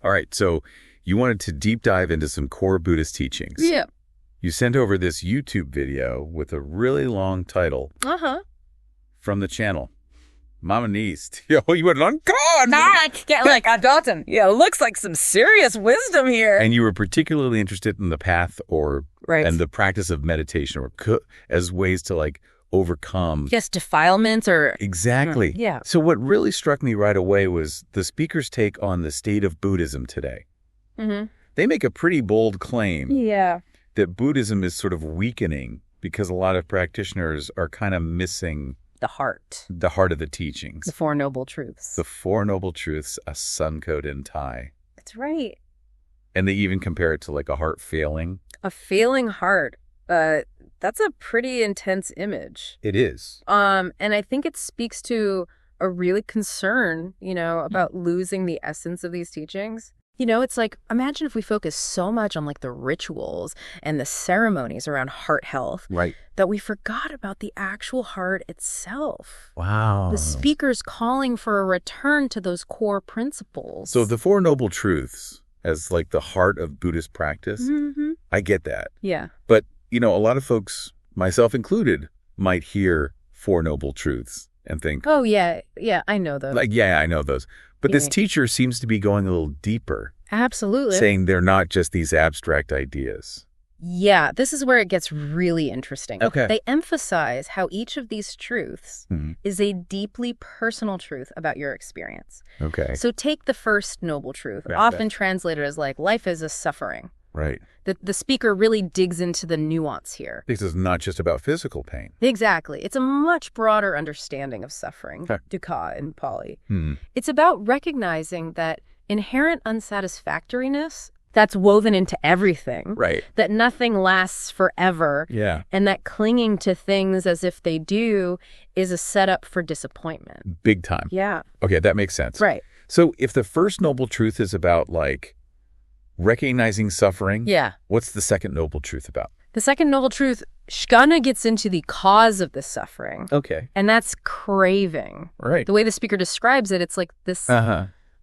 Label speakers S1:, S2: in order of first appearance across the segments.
S1: All right, so you wanted to deep dive into some core Buddhist teachings.
S2: Yeah.
S1: You sent over this YouTube video with a really long title from the channel. Mama Neist. Yo, you went on God!
S2: Yeah, like, Dalton, yeah, it looks like some serious wisdom here.
S1: And you were particularly interested in the path and the practice of meditation as ways to like overcome.
S2: Yes, defilements or.
S1: Exactly.
S2: Yeah.
S1: So what really struck me right away was the speaker's take on the state of Buddhism today.
S2: Mm-hmm.
S1: They make a pretty bold claim.
S2: Yeah.
S1: That Buddhism is sort of weakening because a lot of practitioners are kind of missing
S2: the heart
S1: of the teachings.
S2: The Four Noble Truths.
S1: The Four Noble Truths, a sun coat and tie.
S2: That's right.
S1: And they even compare it to like a heart failing.
S2: A failing heart. That's a pretty intense image.
S1: It is.
S2: And I think it speaks to a really concern, about losing the essence of these teachings. It's like, imagine if we focus so much on like the rituals and the ceremonies around heart health.
S1: Right.
S2: That we forgot about the actual heart itself.
S1: Wow.
S2: The speaker's calling for a return to those core principles.
S1: So the Four Noble Truths as like the heart of Buddhist practice, I get that.
S2: Yeah.
S1: But, a lot of folks, myself included, might hear Four Noble Truths and think,
S2: oh, yeah, I know those.
S1: Like, yeah, I know those. But this teacher seems to be going a little deeper.
S2: Absolutely.
S1: Saying they're not just these abstract ideas.
S2: Yeah, this is where it gets really interesting.
S1: Okay.
S2: They emphasize how each of these truths is a deeply personal truth about your experience.
S1: Okay.
S2: So take the first noble truth, often translated as like, life is a suffering.
S1: Right.
S2: The speaker really digs into the nuance here.
S1: This is not just about physical pain.
S2: Exactly. It's a much broader understanding of suffering, dukkha in Pali. It's about recognizing that inherent unsatisfactoriness that's woven into everything.
S1: Right.
S2: That nothing lasts forever.
S1: Yeah.
S2: And that clinging to things as if they do is a setup for disappointment.
S1: Big time.
S2: Yeah.
S1: Okay, that makes sense.
S2: Right.
S1: So if the first noble truth is about like recognizing suffering, what's the second noble truth about?
S2: The second noble truth, Shkana gets into the cause of the suffering.
S1: Okay.
S2: And that's craving.
S1: Right.
S2: The way the speaker describes it, it's like this,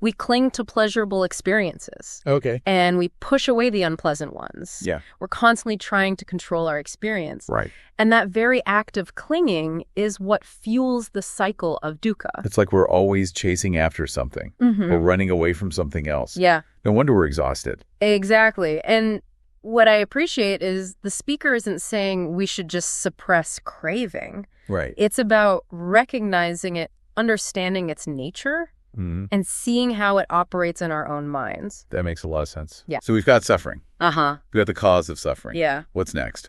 S2: we cling to pleasurable experiences.
S1: Okay.
S2: And we push away the unpleasant ones.
S1: Yeah.
S2: We're constantly trying to control our experience.
S1: Right.
S2: And that very act of clinging is what fuels the cycle of dukkha.
S1: It's like we're always chasing after something. Or running away from something else.
S2: Yeah.
S1: No wonder we're exhausted.
S2: Exactly. And what I appreciate is the speaker isn't saying we should just suppress craving.
S1: Right.
S2: It's about recognizing it, understanding its nature, and seeing how it operates in our own minds.
S1: That makes a lot of sense.
S2: Yeah.
S1: So we've got suffering. We've got the cause of suffering.
S2: Yeah.
S1: What's next?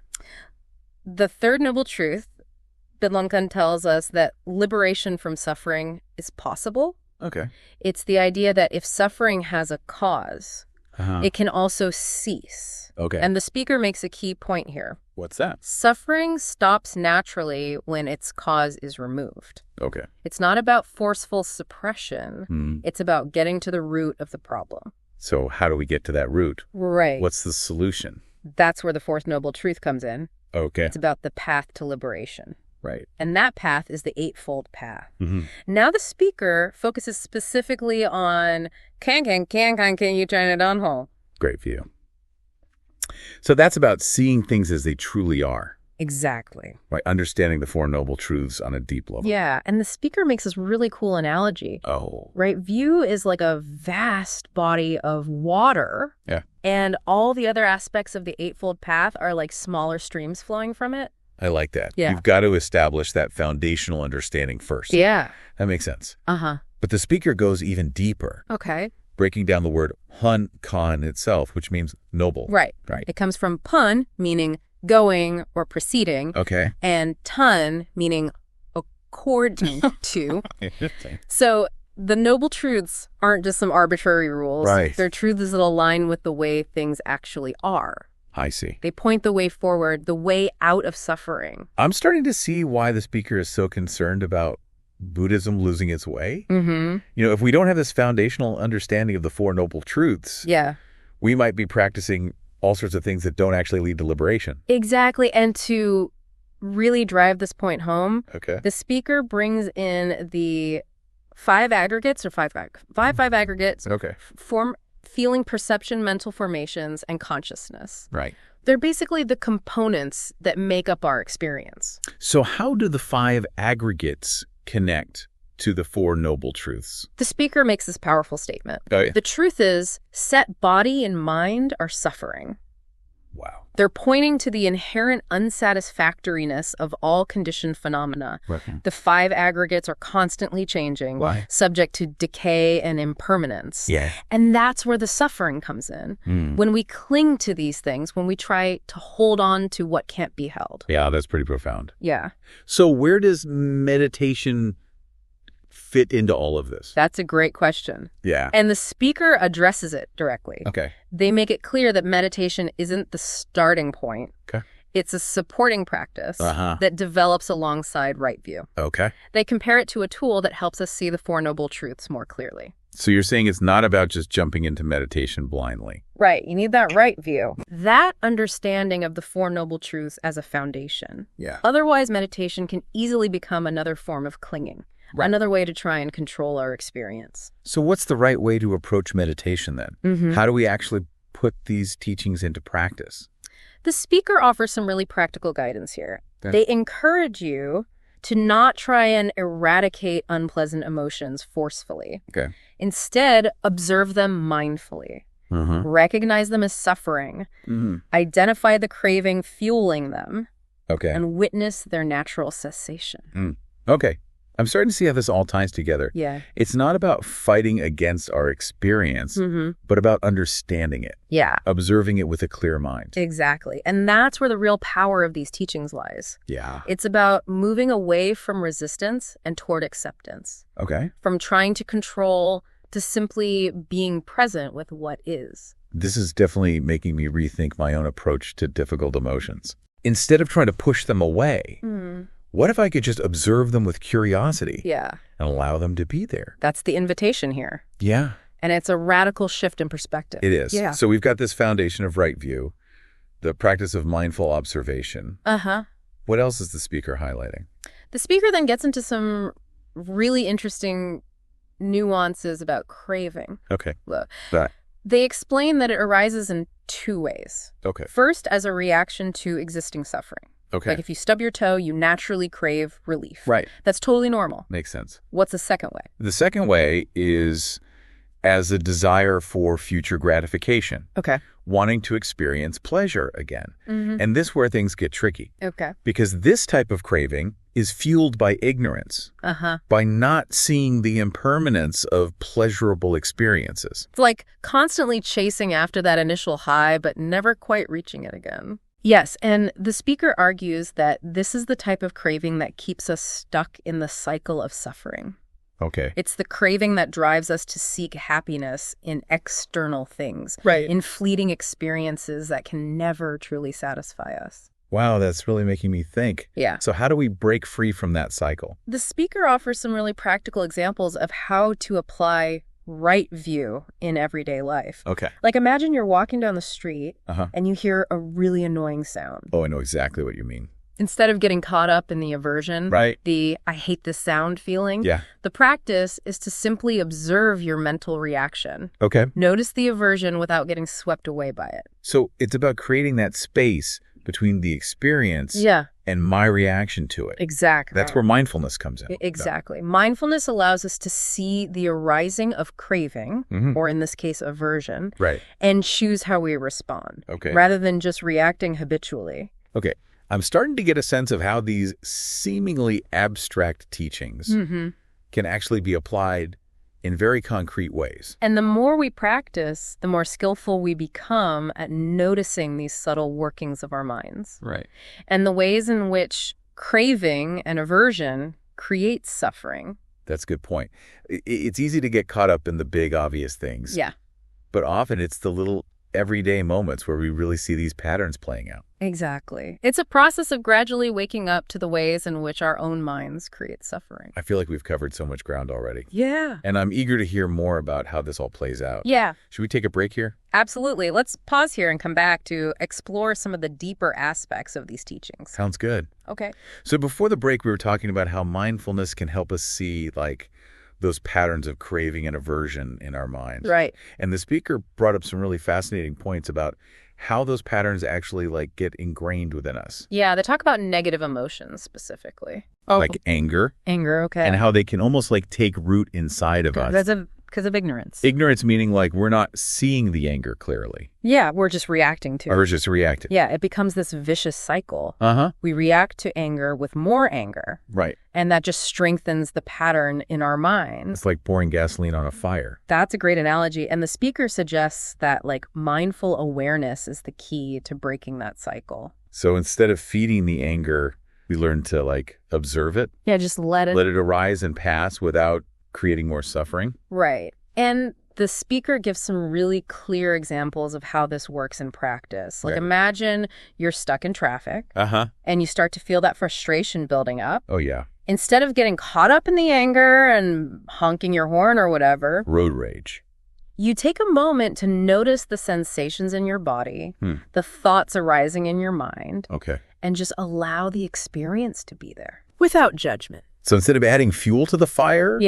S2: The third noble truth, Bidlamkan tells us that liberation from suffering is possible.
S1: Okay.
S2: It's the idea that if suffering has a cause, it can also cease.
S1: Okay.
S2: And the speaker makes a key point here.
S1: What's that?
S2: Suffering stops naturally when its cause is removed.
S1: Okay.
S2: It's not about forceful suppression. It's about getting to the root of the problem.
S1: So how do we get to that root?
S2: Right.
S1: What's the solution?
S2: That's where the fourth noble truth comes in.
S1: Okay.
S2: It's about the path to liberation.
S1: Right.
S2: And that path is the eightfold path. Now the speaker focuses specifically on can you turn it on hole?
S1: Great view. So that's about seeing things as they truly are.
S2: Exactly.
S1: Right. Understanding the Four Noble Truths on a deep level.
S2: Yeah. And the speaker makes this really cool analogy.
S1: Oh.
S2: Right. View is like a vast body of water.
S1: Yeah.
S2: And all the other aspects of the eightfold path are like smaller streams flowing from it.
S1: I like that.
S2: Yeah.
S1: You've got to establish that foundational understanding first.
S2: Yeah.
S1: That makes sense.
S2: Uh-huh.
S1: But the speaker goes even deeper.
S2: Okay.
S1: Breaking down the word hun kan itself, which means noble.
S2: Right.
S1: Right.
S2: It comes from pun, meaning going or proceeding.
S1: Okay.
S2: And ton, meaning according to. So the noble truths aren't just some arbitrary rules.
S1: Right.
S2: They're truths that align with the way things actually are.
S1: I see.
S2: They point the way forward, the way out of suffering.
S1: I'm starting to see why the speaker is so concerned about Buddhism losing its way. If we don't have this foundational understanding of the Four Noble Truths, we might be practicing all sorts of things that don't actually lead to liberation.
S2: Exactly. And to really drive this point home, the speaker brings in the five aggregates. feeling, perception, mental formations, and consciousness.
S1: Right.
S2: They're basically the components that make up our experience.
S1: So how do the 5 aggregates connect to the 4 noble truths?
S2: The speaker makes this powerful statement.
S1: Oh, yeah.
S2: The truth is, set body and mind are suffering.
S1: Wow.
S2: They're pointing to the inherent unsatisfactoriness of all conditioned phenomena.
S1: Right.
S2: The 5 aggregates are constantly changing, subject to decay and impermanence.
S1: Yeah.
S2: And that's where the suffering comes in. When we cling to these things, when we try to hold on to what can't be held.
S1: Yeah, that's pretty profound.
S2: Yeah.
S1: So where does meditation fit into all of this?
S2: That's a great question.
S1: Yeah.
S2: And the speaker addresses it directly.
S1: Okay.
S2: They make it clear that meditation isn't the starting point.
S1: Okay.
S2: It's a supporting practice that develops alongside right view.
S1: Okay.
S2: They compare it to a tool that helps us see the 4 noble truths more clearly.
S1: So you're saying it's not about just jumping into meditation blindly.
S2: Right. You need that right view. That understanding of the 4 noble truths as a foundation.
S1: Yeah.
S2: Otherwise, meditation can easily become another form of clinging. Right. Another way to try and control our experience.
S1: So what's the right way to approach meditation then? How do we actually put these teachings into practice?
S2: The speaker offers some really practical guidance here. They encourage you to not try and eradicate unpleasant emotions forcefully.
S1: Okay.
S2: Instead, observe them mindfully. Recognize them as suffering. Identify the craving fueling them.
S1: Okay.
S2: And witness their natural cessation.
S1: Okay. I'm starting to see how this all ties together.
S2: Yeah.
S1: It's not about fighting against our experience, but about understanding it.
S2: Yeah.
S1: Observing it with a clear mind.
S2: Exactly. And that's where the real power of these teachings lies.
S1: Yeah.
S2: It's about moving away from resistance and toward acceptance.
S1: Okay.
S2: From trying to control to simply being present with what is.
S1: This is definitely making me rethink my own approach to difficult emotions. Instead of trying to push them away, what if I could just observe them with curiosity?
S2: Yeah.
S1: And allow them to be there?
S2: That's the invitation here.
S1: Yeah.
S2: And it's a radical shift in perspective.
S1: It is.
S2: Yeah.
S1: So we've got this foundation of right view, the practice of mindful observation. What else is the speaker highlighting?
S2: The speaker then gets into some really interesting nuances about craving.
S1: Okay.
S2: They explain that it arises in 2 ways.
S1: Okay.
S2: First, as a reaction to existing suffering.
S1: Okay.
S2: Like if you stub your toe, you naturally crave relief.
S1: Right.
S2: That's totally normal.
S1: Makes sense.
S2: What's the second way?
S1: The second way is as a desire for future gratification.
S2: Okay.
S1: Wanting to experience pleasure again. And this is where things get tricky.
S2: Okay.
S1: Because this type of craving is fueled by ignorance. By not seeing the impermanence of pleasurable experiences.
S2: It's like constantly chasing after that initial high, but never quite reaching it again. Yes, and the speaker argues that this is the type of craving that keeps us stuck in the cycle of suffering.
S1: Okay.
S2: It's the craving that drives us to seek happiness in external things.
S1: Right.
S2: In fleeting experiences that can never truly satisfy us.
S1: Wow, that's really making me think.
S2: Yeah.
S1: So how do we break free from that cycle?
S2: The speaker offers some really practical examples of how to apply right view in everyday life.
S1: Okay.
S2: Like imagine you're walking down the street and you hear a really annoying sound.
S1: Oh, I know exactly what you mean.
S2: Instead of getting caught up in the aversion, the I hate this sound feeling, the practice is to simply observe your mental reaction.
S1: Okay.
S2: Notice the aversion without getting swept away by it.
S1: So it's about creating that space between the experience and my reaction to it.
S2: Exactly.
S1: That's where mindfulness comes in.
S2: Exactly. Mindfulness allows us to see the arising of craving, or in this case, aversion, and choose how we respond, rather than just reacting habitually.
S1: Okay. I'm starting to get a sense of how these seemingly abstract teachings can actually be applied in very concrete ways.
S2: And the more we practice, the more skillful we become at noticing these subtle workings of our minds.
S1: Right.
S2: And the ways in which craving and aversion creates suffering.
S1: That's a good point. It's easy to get caught up in the big, obvious things.
S2: Yeah.
S1: But often it's the little everyday moments where we really see these patterns playing out.
S2: Exactly. It's a process of gradually waking up to the ways in which our own minds create suffering.
S1: I feel like we've covered so much ground already.
S2: Yeah.
S1: And I'm eager to hear more about how this all plays out.
S2: Yeah.
S1: Should we take a break here?
S2: Absolutely. Let's pause here and come back to explore some of the deeper aspects of these teachings.
S1: Sounds good.
S2: Okay.
S1: So before the break, we were talking about how mindfulness can help us see, like, those patterns of craving and aversion in our minds.
S2: Right.
S1: And the speaker brought up some really fascinating points about how those patterns actually like get ingrained within us.
S2: Yeah, they talk about negative emotions specifically.
S1: Like anger.
S2: Anger, okay.
S1: And how they can almost like take root inside of us.
S2: Because of ignorance.
S1: Ignorance meaning like we're not seeing the anger clearly.
S2: Yeah, we're just reacting to it.
S1: Or we're just reacting.
S2: Yeah, it becomes this vicious cycle.
S1: Uh-huh.
S2: We react to anger with more anger.
S1: Right.
S2: And that just strengthens the pattern in our minds.
S1: It's like pouring gasoline on a fire.
S2: That's a great analogy. And the speaker suggests that like mindful awareness is the key to breaking that cycle.
S1: So instead of feeding the anger, we learn to like observe it.
S2: Yeah, just let it
S1: arise and pass without creating more suffering.
S2: Right. And the speaker gives some really clear examples of how this works in practice. Like imagine you're stuck in traffic and you start to feel that frustration building up.
S1: Oh, yeah.
S2: Instead of getting caught up in the anger and honking your horn or whatever.
S1: Road rage.
S2: You take a moment to notice the sensations in your body, the thoughts arising in your mind.
S1: Okay.
S2: And just allow the experience to be there. Without judgment.
S1: So instead of adding fuel to the fire,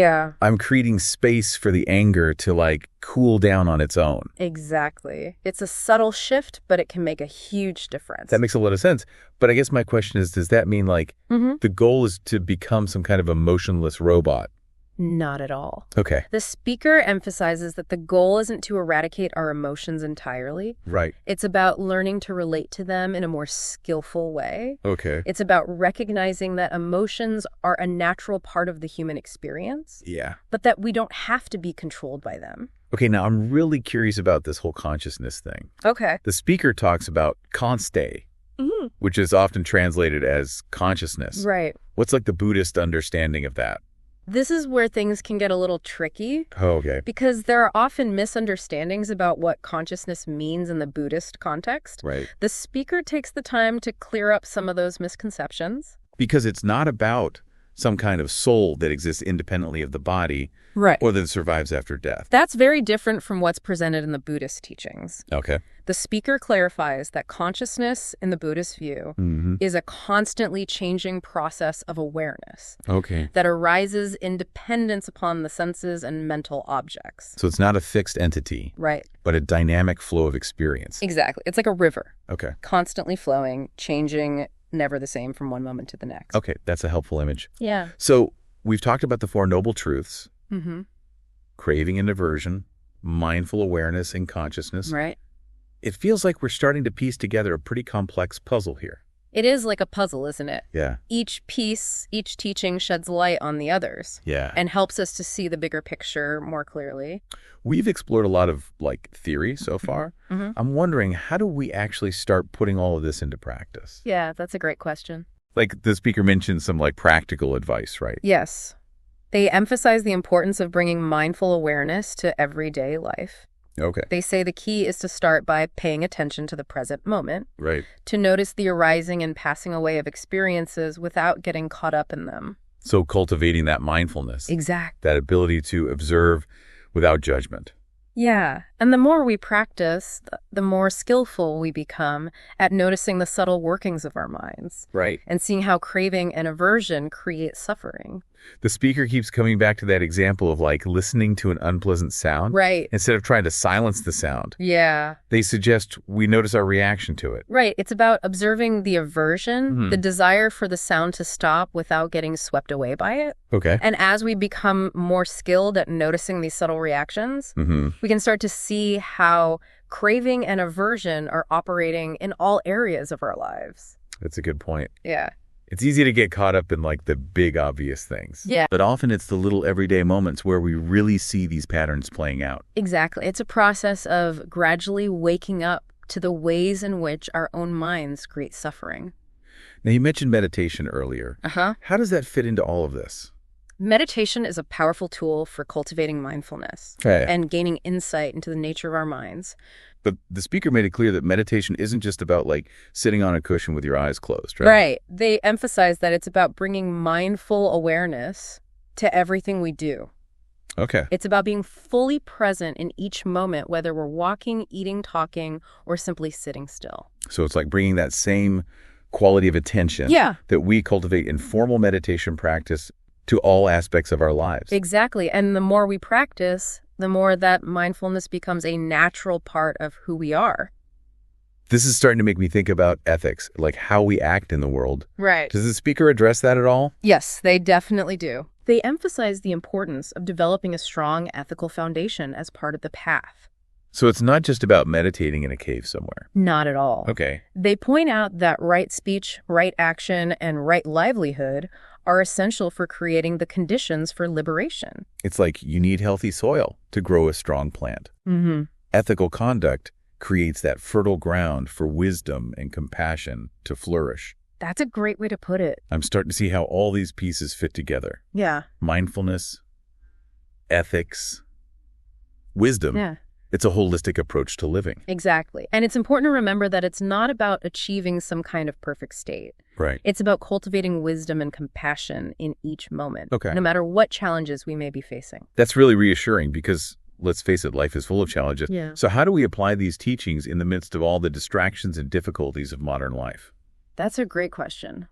S1: I'm creating space for the anger to like cool down on its own.
S2: Exactly. It's a subtle shift, but it can make a huge difference.
S1: That makes a lot of sense. But I guess my question is, does that mean like the goal is to become some kind of emotionless robot?
S2: Not at all.
S1: Okay.
S2: The speaker emphasizes that the goal isn't to eradicate our emotions entirely.
S1: Right.
S2: It's about learning to relate to them in a more skillful way.
S1: Okay.
S2: It's about recognizing that emotions are a natural part of the human experience.
S1: Yeah.
S2: But that we don't have to be controlled by them.
S1: Okay, now I'm really curious about this whole consciousness thing.
S2: Okay.
S1: The speaker talks about conste, which is often translated as consciousness.
S2: Right.
S1: What's like the Buddhist understanding of that?
S2: This is where things can get a little tricky.
S1: Oh, okay.
S2: Because there are often misunderstandings about what consciousness means in the Buddhist context.
S1: Right.
S2: The speaker takes the time to clear up some of those misconceptions.
S1: Because it's not about some kind of soul that exists independently of the body.
S2: Right.
S1: Or that survives after death.
S2: That's very different from what's presented in the Buddhist teachings.
S1: Okay.
S2: The speaker clarifies that consciousness, in the Buddhist view, is a constantly changing process of awareness.
S1: Okay.
S2: That arises in dependence upon the senses and mental objects.
S1: So it's not a fixed entity.
S2: Right.
S1: But a dynamic flow of experience.
S2: Exactly. It's like a river.
S1: Okay.
S2: Constantly flowing, changing, never the same from one moment to the next.
S1: Okay, that's a helpful image.
S2: Yeah.
S1: So we've talked about the Four Noble Truths. Craving and aversion, mindful awareness and consciousness.
S2: Right.
S1: It feels like we're starting to piece together a pretty complex puzzle here.
S2: It is like a puzzle, isn't it?
S1: Yeah.
S2: Each piece, each teaching sheds light on the others.
S1: Yeah.
S2: And helps us to see the bigger picture more clearly.
S1: We've explored a lot of like theory so far. I'm wondering, how do we actually start putting all of this into practice?
S2: Yeah, that's a great question.
S1: Like the speaker mentioned some like practical advice, right?
S2: Yes. They emphasize the importance of bringing mindful awareness to everyday life.
S1: Okay.
S2: They say the key is to start by paying attention to the present moment.
S1: Right.
S2: To notice the arising and passing away of experiences without getting caught up in them.
S1: So cultivating that mindfulness.
S2: Exactly.
S1: That ability to observe without judgment.
S2: Yeah. And the more we practice, the more skillful we become at noticing the subtle workings of our minds.
S1: Right.
S2: And seeing how craving and aversion create suffering.
S1: The speaker keeps coming back to that example of like listening to an unpleasant sound.
S2: Right.
S1: Instead of trying to silence the sound.
S2: Yeah.
S1: They suggest we notice our reaction to it.
S2: Right. It's about observing the aversion, the desire for the sound to stop without getting swept away by it.
S1: Okay.
S2: And as we become more skilled at noticing these subtle reactions, we can start to see how craving and aversion are operating in all areas of our lives.
S1: That's a good point.
S2: Yeah.
S1: It's easy to get caught up in like the big obvious things.
S2: Yeah.
S1: But often it's the little everyday moments where we really see these patterns playing out.
S2: Exactly. It's a process of gradually waking up to the ways in which our own minds create suffering.
S1: Now, you mentioned meditation earlier. How does that fit into all of this?
S2: Meditation is a powerful tool for cultivating mindfulness and gaining insight into the nature of our minds.
S1: But the speaker made it clear that meditation isn't just about like sitting on a cushion with your eyes closed, right?
S2: Right. They emphasize that it's about bringing mindful awareness to everything we do.
S1: Okay.
S2: It's about being fully present in each moment, whether we're walking, eating, talking, or simply sitting still.
S1: So it's like bringing that same quality of attention that we cultivate in formal meditation practice to all aspects of our lives.
S2: Exactly. And the more we practice, the more that mindfulness becomes a natural part of who we are.
S1: This is starting to make me think about ethics, like how we act in the world.
S2: Right.
S1: Does the speaker address that at all?
S2: Yes, they definitely do. They emphasize the importance of developing a strong ethical foundation as part of the path.
S1: So it's not just about meditating in a cave somewhere.
S2: Not at all.
S1: Okay.
S2: They point out that right speech, right action, and right livelihood are essential for creating the conditions for liberation.
S1: It's like you need healthy soil to grow a strong plant.
S2: Mm-hmm.
S1: Ethical conduct creates that fertile ground for wisdom and compassion to flourish.
S2: That's a great way to put it.
S1: I'm starting to see how all these pieces fit together.
S2: Yeah.
S1: Mindfulness, ethics, wisdom.
S2: Yeah.
S1: It's a holistic approach to living.
S2: Exactly. And it's important to remember that it's not about achieving some kind of perfect state.
S1: Right.
S2: It's about cultivating wisdom and compassion in each moment,
S1: Okay.
S2: no matter what challenges we may be facing.
S1: That's really reassuring because, let's face it, life is full of challenges.
S2: Yeah.
S1: So how do we apply these teachings in the midst of all the distractions and difficulties of modern life?
S2: That's a great question.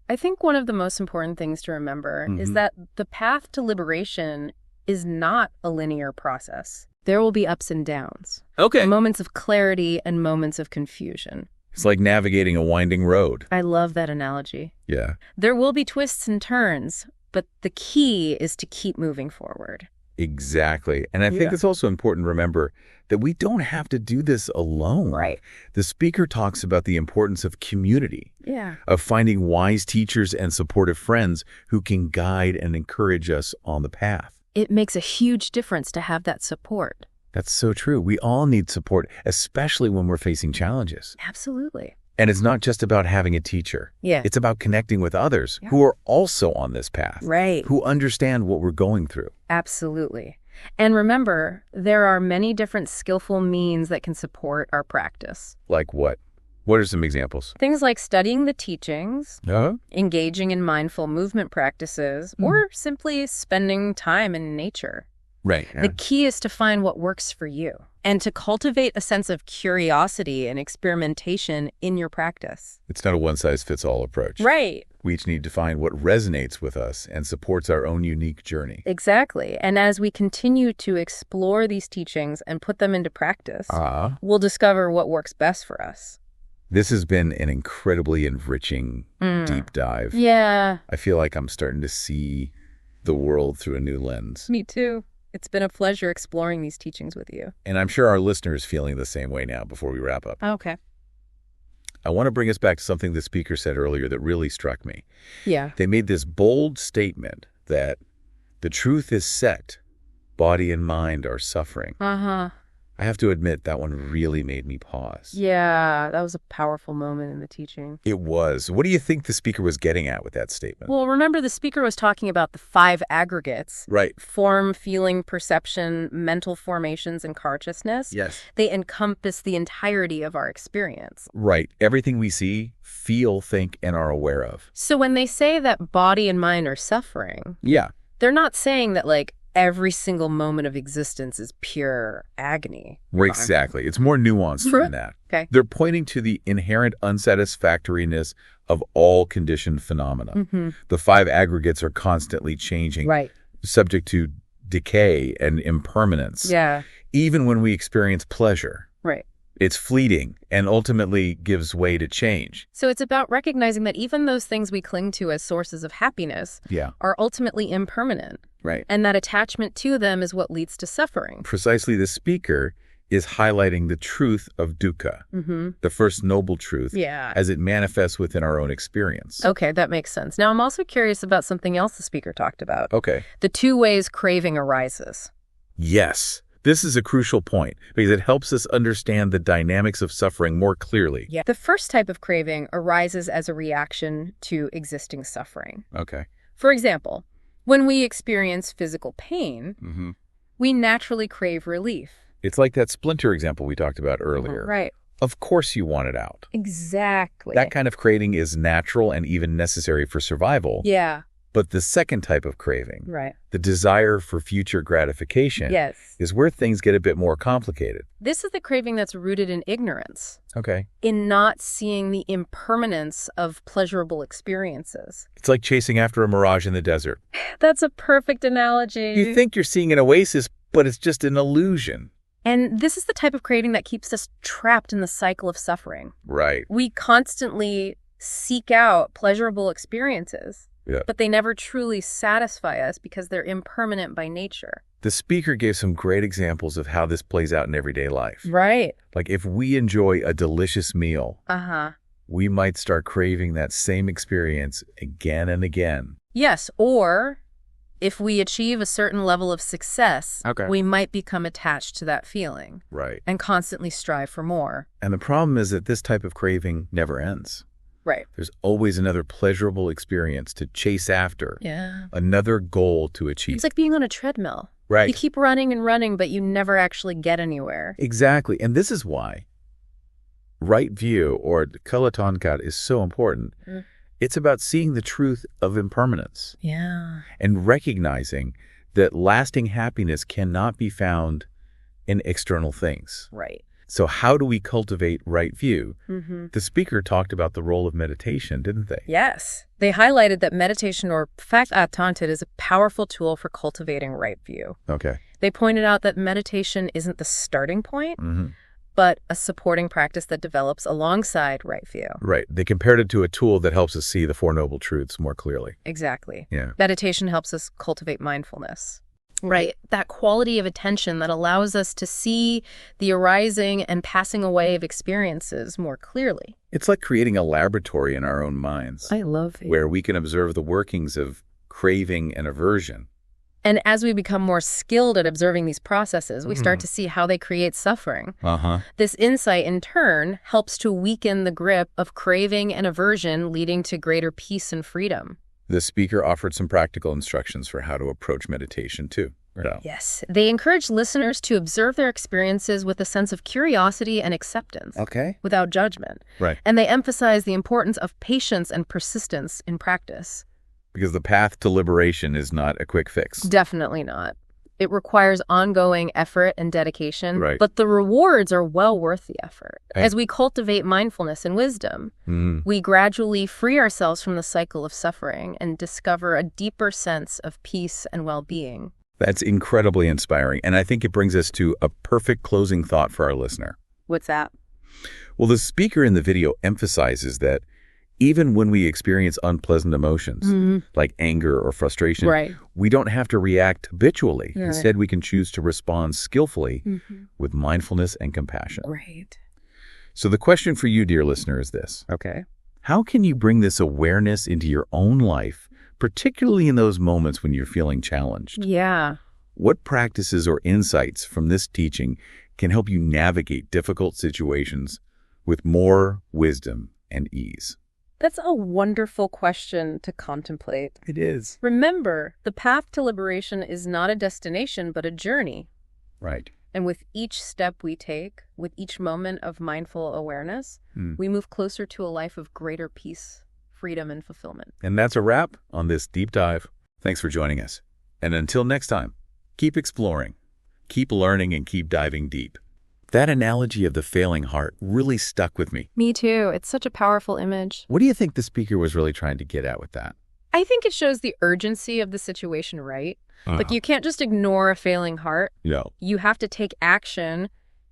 S2: I think one of the most important things to remember is that the path to liberation is not a linear process. There will be ups and downs.
S1: Okay.
S2: Moments of clarity and moments of confusion.
S1: It's like navigating a winding road.
S2: I love that analogy.
S1: Yeah.
S2: There will be twists and turns, but the key is to keep moving forward.
S1: Exactly. And I think it's also important to remember that we don't have to do this alone.
S2: Right.
S1: The speaker talks about the importance of community,
S2: Yeah.
S1: of finding wise teachers and supportive friends who can guide and encourage us on the path.
S2: It makes a huge difference to have that support.
S1: That's so true. We all need support, especially when we're facing challenges.
S2: Absolutely.
S1: And it's not just about having a teacher.
S2: Yeah.
S1: It's about connecting with others who are also on this path.
S2: Right.
S1: Who understand what we're going through.
S2: Absolutely. And remember, there are many different skillful means that can support our practice.
S1: Like what? What are some examples?
S2: Things like studying the teachings,
S1: Uh-huh.
S2: engaging in mindful movement practices, or simply spending time in nature.
S1: Right.
S2: The key is to find what works for you and to cultivate a sense of curiosity and experimentation in your practice.
S1: It's not a one-size-fits-all approach.
S2: Right.
S1: We each need to find what resonates with us and supports our own unique journey.
S2: Exactly. And as we continue to explore these teachings and put them into practice, we'll discover what works best for us.
S1: This has been an incredibly enriching deep dive.
S2: Yeah.
S1: I feel like I'm starting to see the world through a new lens.
S2: Me too. It's been a pleasure exploring these teachings with you.
S1: And I'm sure our listeners feeling the same way now before we wrap up.
S2: Okay.
S1: I want to bring us back to something the speaker said earlier that really struck me.
S2: Yeah.
S1: They made this bold statement that the truth is set, body and mind are suffering.
S2: Uh-huh.
S1: I have to admit that one really made me pause.
S2: Yeah, that was a powerful moment in the teaching.
S1: It was. What do you think the speaker was getting at with that statement?
S2: Well, remember the speaker was talking about the 5 aggregates.
S1: Right.
S2: Form, feeling, perception, mental formations, and consciousness.
S1: Yes.
S2: They encompass the entirety of our experience.
S1: Right. Everything we see, feel, think, and are aware of.
S2: So when they say that body and mind are suffering,
S1: Yeah.
S2: they're not saying that, like, every single moment of existence is pure agony.
S1: Exactly. It's more nuanced than that.
S2: Okay.
S1: They're pointing to the inherent unsatisfactoriness of all conditioned phenomena. The 5 aggregates are constantly changing,
S2: Right.
S1: subject to decay and impermanence.
S2: Yeah.
S1: Even when we experience pleasure,
S2: Right.
S1: it's fleeting and ultimately gives way to change.
S2: So it's about recognizing that even those things we cling to as sources of happiness are ultimately impermanent.
S1: Right.
S2: And that attachment to them is what leads to suffering.
S1: Precisely, the speaker is highlighting the truth of dukkha, the first noble truth, as it manifests within our own experience.
S2: Okay, that makes sense. Now, I'm also curious about something else the speaker talked about.
S1: Okay.
S2: The 2 ways craving arises.
S1: Yes. This is a crucial point because it helps us understand the dynamics of suffering more clearly.
S2: Yeah. The first type of craving arises as a reaction to existing suffering.
S1: Okay.
S2: For example, when we experience physical pain, we naturally crave relief.
S1: It's like that splinter example we talked about earlier.
S2: Right.
S1: Of course you want it out.
S2: Exactly.
S1: That kind of craving is natural and even necessary for survival.
S2: Yeah.
S1: But the second type of craving,
S2: right,
S1: the desire for future gratification,
S2: yes,
S1: is where things get a bit more complicated.
S2: This is the craving that's rooted in ignorance.
S1: Okay.
S2: In not seeing the impermanence of pleasurable experiences.
S1: It's like chasing after a mirage in the desert.
S2: That's a perfect analogy.
S1: You think you're seeing an oasis, but it's just an illusion.
S2: And this is the type of craving that keeps us trapped in the cycle of suffering.
S1: Right.
S2: We constantly seek out pleasurable experiences.
S1: Yeah.
S2: But they never truly satisfy us because they're impermanent by nature.
S1: The speaker gave some great examples of how this plays out in everyday life.
S2: Right.
S1: Like if we enjoy a delicious meal, we might start craving that same experience again and again.
S2: Yes, or if we achieve a certain level of success, we might become attached to that feeling.
S1: Right.
S2: And constantly strive for more.
S1: And the problem is that this type of craving never ends.
S2: Right.
S1: There's always another pleasurable experience to chase after.
S2: Yeah.
S1: Another goal to achieve.
S2: It's like being on a treadmill.
S1: Right.
S2: You keep running and running, but you never actually get anywhere.
S1: Exactly. And this is why right view or kalatankat is so important. It's about seeing the truth of impermanence.
S2: Yeah. And
S1: recognizing that lasting happiness cannot be found in external things.
S2: Right.
S1: So how do we cultivate right view? The speaker talked about the role of meditation, didn't they?
S2: Yes. They highlighted that meditation or faktantat is a powerful tool for cultivating right view.
S1: Okay.
S2: They pointed out that meditation isn't the starting point, but a supporting practice that develops alongside right view.
S1: Right. They compared it to a tool that helps us see the Four Noble Truths more clearly.
S2: Exactly.
S1: Yeah.
S2: Meditation helps us cultivate mindfulness. Right. That quality of attention that allows us to see the arising and passing away of experiences more clearly.
S1: It's like creating a laboratory in our own minds.
S2: I love it.
S1: Where we can observe the workings of craving and aversion.
S2: And as we become more skilled at observing these processes, we start to see how they create suffering. This insight, in turn, helps to weaken the grip of craving and aversion, leading to greater peace and freedom.
S1: The speaker offered some practical instructions for how to approach meditation, too. So.
S2: Yes. They encourage listeners to observe their experiences with a sense of curiosity and acceptance.
S1: Okay.
S2: Without judgment.
S1: Right.
S2: And they emphasize the importance of patience and persistence in practice.
S1: Because the path to liberation is not a quick fix.
S2: Definitely not. It requires ongoing effort and dedication,
S1: right.
S2: But the rewards are well worth the effort. As we cultivate mindfulness and wisdom, we gradually free ourselves from the cycle of suffering and discover a deeper sense of peace and well-being.
S1: That's incredibly inspiring, and I think it brings us to a perfect closing thought for our listener.
S2: What's that?
S1: Well, the speaker in the video emphasizes that even when we experience unpleasant emotions, like anger or frustration, we don't have to react habitually. Right. Instead, we can choose to respond skillfully with mindfulness and compassion.
S2: Right.
S1: So the question for you, dear listener, is this.
S2: Okay.
S1: How can you bring this awareness into your own life, particularly in those moments when you're feeling challenged?
S2: Yeah.
S1: What practices or insights from this teaching can help you navigate difficult situations with more wisdom and ease?
S2: That's a wonderful question to contemplate.
S1: It is.
S2: Remember, the path to liberation is not a destination, but a journey.
S1: Right.
S2: And with each step we take, with each moment of mindful awareness, we move closer to a life of greater peace, freedom, and fulfillment.
S1: And that's a wrap on this deep dive. Thanks for joining us. And until next time, keep exploring, keep learning, and keep diving deep. That analogy of the failing heart really stuck with me.
S2: Me too. It's such a powerful image.
S1: What do you think the speaker was really trying to get at with that?
S2: I think it shows the urgency of the situation, right? Like, you can't just ignore a failing heart.
S1: No.
S2: You have to take action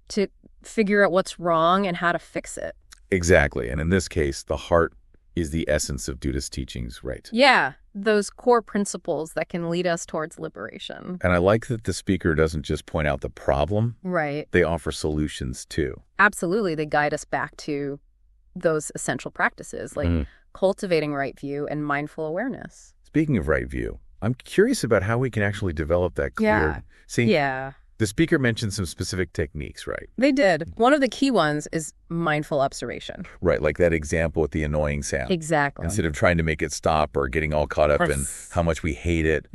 S2: to figure out what's wrong and how to fix it.
S1: Exactly. And in this case, the heart is the essence of Buddhist teachings, right?
S2: Yeah, those core principles that can lead us towards liberation.
S1: And I like that the speaker doesn't just point out the problem.
S2: Right.
S1: They offer solutions, too.
S2: Absolutely. They guide us back to those essential practices, like cultivating right view and mindful awareness.
S1: Speaking of right view, I'm curious about how we can actually develop that clear.
S2: Yeah.
S1: The speaker mentioned some specific techniques, right?
S2: They did. One of the key ones is mindful observation.
S1: Right, like that example with the annoying sound.
S2: Exactly.
S1: Instead of trying to make it stop or getting all caught up in how much we hate it,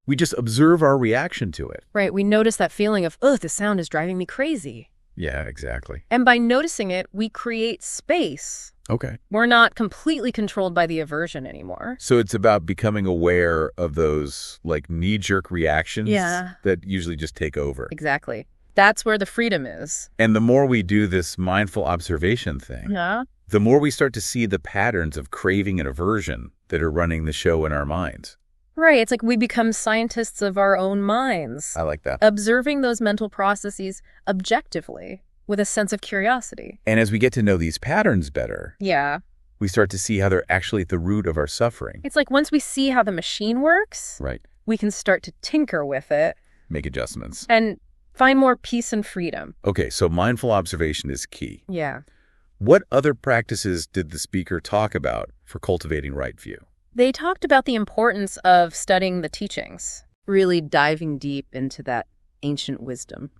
S1: we just observe our reaction to it.
S2: Right, we notice that feeling of, oh, the sound is driving me crazy.
S1: Yeah, exactly.
S2: And by noticing it, we create space.
S1: Okay.
S2: We're not completely controlled by the aversion anymore.
S1: So it's about becoming aware of those like knee-jerk reactions that usually just take over.
S2: Exactly. That's where the freedom is.
S1: And the more we do this mindful observation thing, the more we start to see the patterns of craving and aversion that are running the show in our minds.
S2: Right. It's like we become scientists of our own minds.
S1: I like that.
S2: Observing those mental processes objectively with a sense of curiosity.
S1: And as we get to know these patterns better, we start to see how they're actually at the root of our suffering.
S2: It's like once we see how the machine works, we can start to tinker with it.
S1: Make adjustments.
S2: And find more peace and freedom.
S1: Okay, so mindful observation is key.
S2: Yeah.
S1: What other practices did the speaker talk about for cultivating right view?
S2: They talked about the importance of studying the teachings, really diving deep into that ancient wisdom.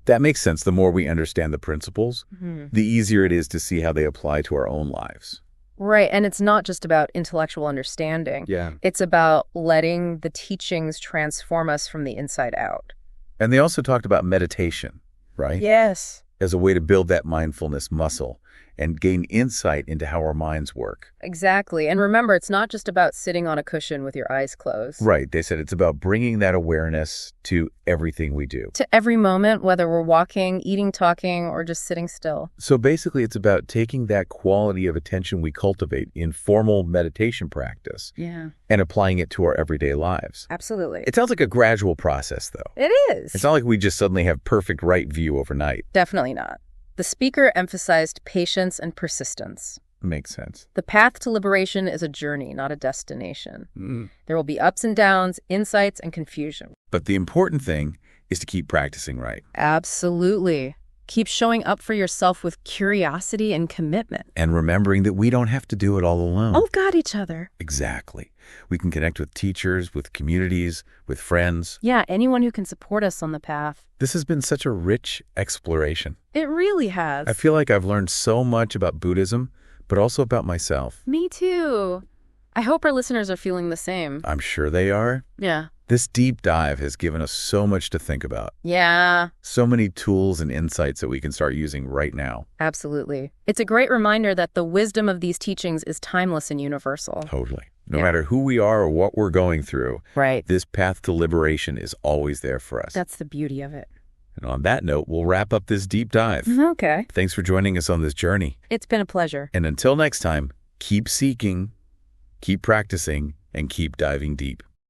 S1: That makes sense. The more we understand the principles, the easier it is to see how they apply to our own lives.
S2: Right, and it's not just about intellectual understanding.
S1: Yeah.
S2: It's about letting the teachings transform us from the inside out.
S1: And they also talked about meditation, right?
S2: Yes.
S1: As a way to build that mindfulness muscle and gain insight into how our minds work.
S2: Exactly. And remember, it's not just about sitting on a cushion with your eyes closed.
S1: Right. They said it's about bringing that awareness to everything we do.
S2: To every moment, whether we're walking, eating, talking, or just sitting still.
S1: So basically, it's about taking that quality of attention we cultivate in formal meditation practice and applying it to our everyday lives.
S2: Absolutely.
S1: It sounds like a gradual process, though.
S2: It is.
S1: It's not like we just suddenly have perfect right view overnight.
S2: Definitely not. The speaker emphasized patience and persistence.
S1: Makes sense.
S2: The path to liberation is a journey, not a destination. There will be ups and downs, insights, and confusion.
S1: But the important thing is to keep practicing right.
S2: Absolutely. Keep showing up for yourself with curiosity and commitment.
S1: And remembering that we don't have to do it all alone.
S2: Oh, got each other.
S1: Exactly. We can connect with teachers, with communities, with friends.
S2: Yeah, anyone who can support us on the path.
S1: This has been such a rich exploration.
S2: It really has.
S1: I feel like I've learned so much about Buddhism, but also about myself.
S2: Me too. I hope our listeners are feeling the same.
S1: I'm sure they are.
S2: Yeah.
S1: This deep dive has given us so much to think about.
S2: Yeah.
S1: So many tools and insights that we can start using right now.
S2: Absolutely. It's a great reminder that the wisdom of these teachings is timeless and universal.
S1: Totally. No matter who we are or what we're going through, this path to liberation is always there for us.
S2: That's the beauty of it.
S1: And on that note, we'll wrap up this deep dive.
S2: Okay.
S1: Thanks for joining us on this journey.
S2: It's been a pleasure.
S1: And until next time, keep seeking, keep practicing, and keep diving deep.